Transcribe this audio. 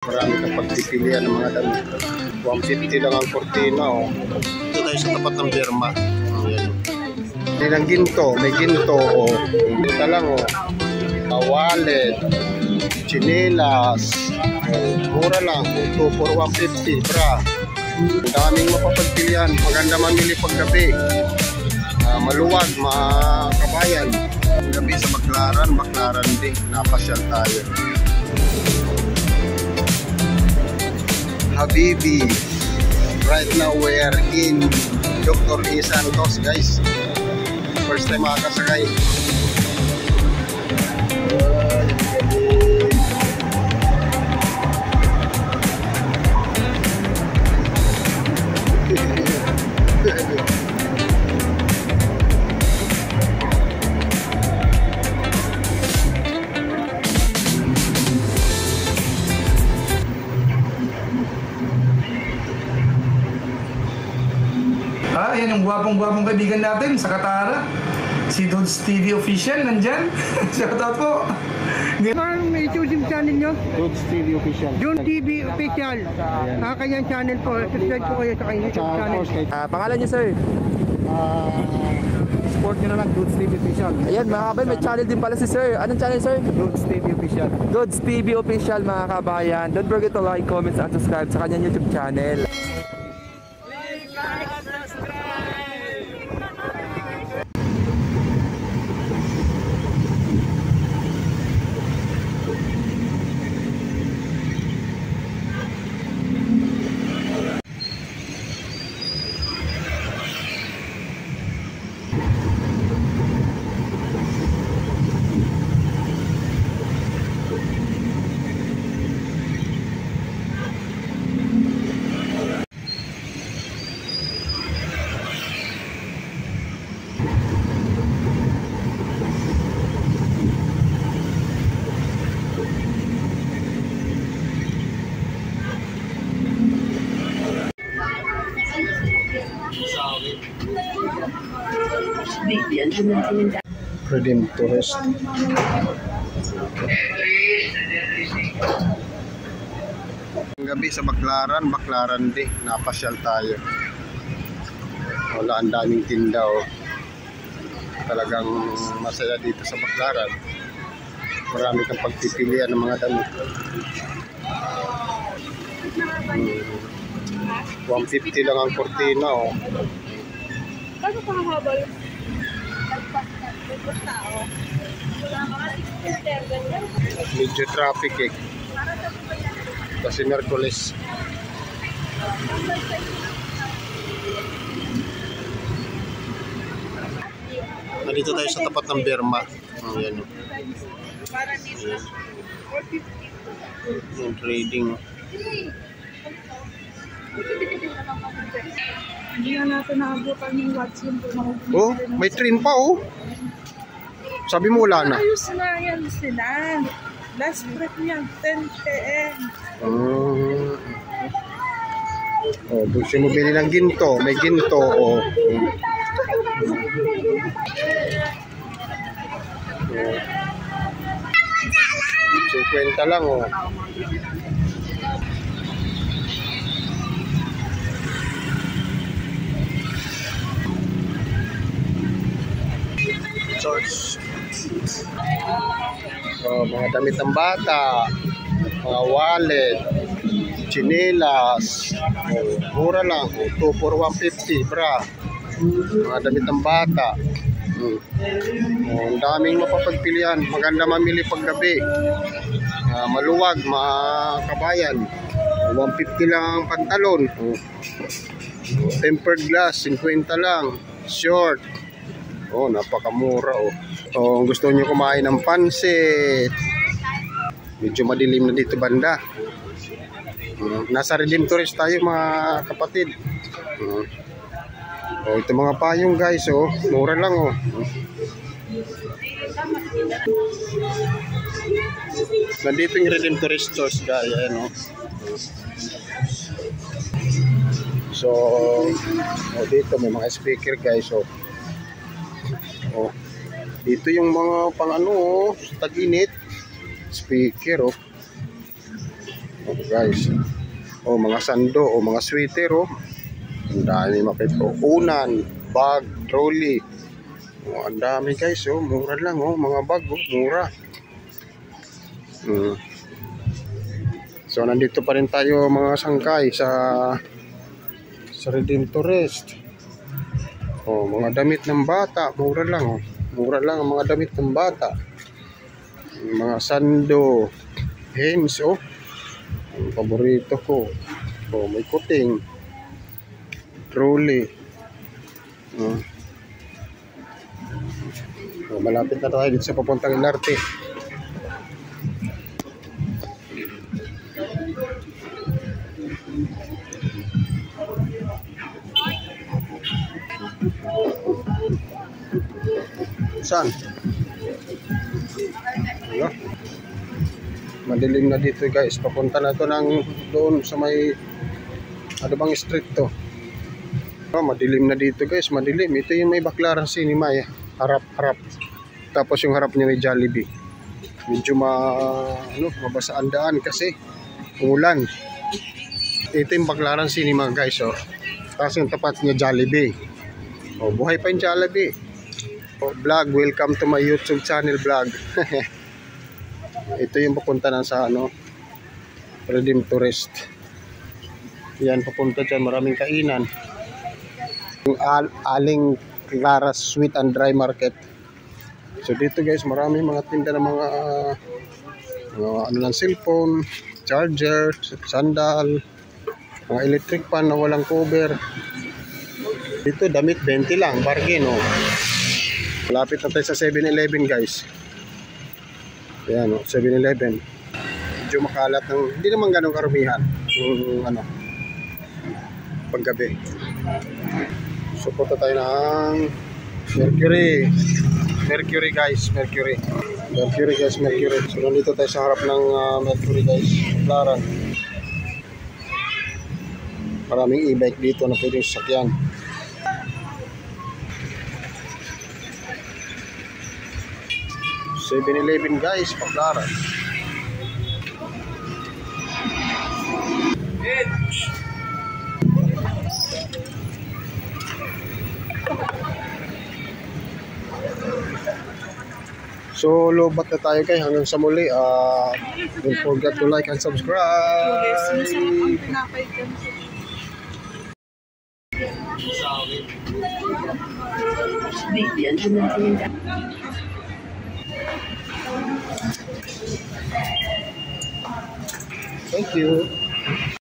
Marami kang pagpipilian ng mga damit. 150 lang ang kortina, oh. Ito tayo sa tapat ng Berma. Ayan. May lang ginto, may ginto, oh. Ito lang, oh. Wallet, chinelas, mura lang, 2 for 150, bra. Ang daming mapapagpilian, maganda mamili paggabi. Maluwag, makabayan. Gabi sa Baclaran din, napasyal tayo. Habibi, right now we are in Dr. E. Santos, guys. First time makakasakay. Yan yung gwapong-gwapong kaibigan natin sa Katara. Si Dudes TV Official, nandyan. Shoutout po. May YouTube channel nyo? Dudes TV Official. Dudes TV Official. Kanyang channel po. Subscribe po kayo sa kanyang YouTube channel. Pangalan niyo, sir? Support nyo na lang, Dudes TV Official. Ayan mga kabayan, may channel din pala si sir. Anong channel, sir? Dudes TV Official. Dudes TV Official, mga kabayan. Don't forget to like, comment, and subscribe sa kanyang YouTube channel. Redemptorist. Gabi sa Baclaran din, napasyal tayo. Wala, ang daming tinda, oh. Talagang masaya dito sa Baclaran. Marami kang pagpipilian ng mga damit. 150 lang ang kortina, oh. Paano kahabal? Medyo traffic, eh. Kasi Merkulis. Nandito tayo sa tapat ng Berma. Ayan. Ayan. Yung trading. Hindi na natin naabutan yung Watson. Oh, may train pa, oh. Sabi mo wala na. Ayos na yan sila. Last break niya, 10 PM. Oh, gusto mo bili ng ginto. May ginto, oh. 50 lang, oh. Source. Oh, mga damit ng bata, mga wallet, chinelas, oh, mura lang, 2 for 150, bra. Mga damit ng bata. Oh, ang daming mapapagpilian, maganda mamili paggabi. Maluwag, makabayan. 150 lang ang pantalon. Oh. Tempered glass, 50 lang. Short. Oh, napakamura, oh. Oh, gusto niyo kumain ng pansit. Medyo madilim na dito banda. Nasa Redemptorist tayo, mga kapatid. Oh, ito mga payong, guys, oh. Mura lang, oh. Nandito yung Redemptorist stores, guys, ayan, oh. So, oh, dito may mga speaker, guys, oh. Oh. Dito yung mga pang ano, oh, tag-init. Speaker, oh. Oh. guys. O mga sando, o mga sweater, oh. Ang dami makito. Unan, bag, trolley. Oh, ang dami guys, oh. Mura lang, oh. Mga bag, oh. Mura. So, nandito pa rin tayo mga sangkay sa Redemptorist. Oh, mga damit ng bata. Mura lang, oh. Mura lang ang mga damit ng bata. Mga sando, hens, oh. Ang paborito ko. Oh, may kuting. Trolley. Oh, malapit na tayo dito sa papuntang Ilarte. Saan? Ano? Madilim na dito guys. Papunta na to ng doon sa may ano bang street to? Oh, madilim na dito guys. Madilim. Ito yung may Baclaran Cinema eh. Harap-harap. Tapos yung harap niya may Jollibee. Medyo mabasa ang daan kasi umulan. Ito yung Baclaran Cinema guys. Oh. Tapos yung tapat niya Jollibee. Oh, buhay pa yung Jollibee. Oh, vlog. Welcome to my YouTube channel vlog. Ito yung papunta na sa Redemptorist. Yan, papunta dyan. Maraming kainan. Yung Aling Claras Sweet and Dry Market. So dito guys, maraming mga tinda ng mga cellphone, charger, sandal, mga electric pan na walang cover. Dito damit 20 lang, bargain oh. Malapit na tayo sa 7-Eleven guys. Ayan oh, 7-Eleven. Medyo makalat ng, hindi naman ganun karumihan yung paggabi. So punta tayo ng Mercury guys, Mercury guys. So nandito tayo sa harap ng Mercury guys, Baclaran. Maraming e-bike dito na pwedeng sasakyan. *7-Eleven guys, Baclaran. So, lobat na tayo guys. Hanggang sa muli. Don't forget to like and subscribe. Thank you.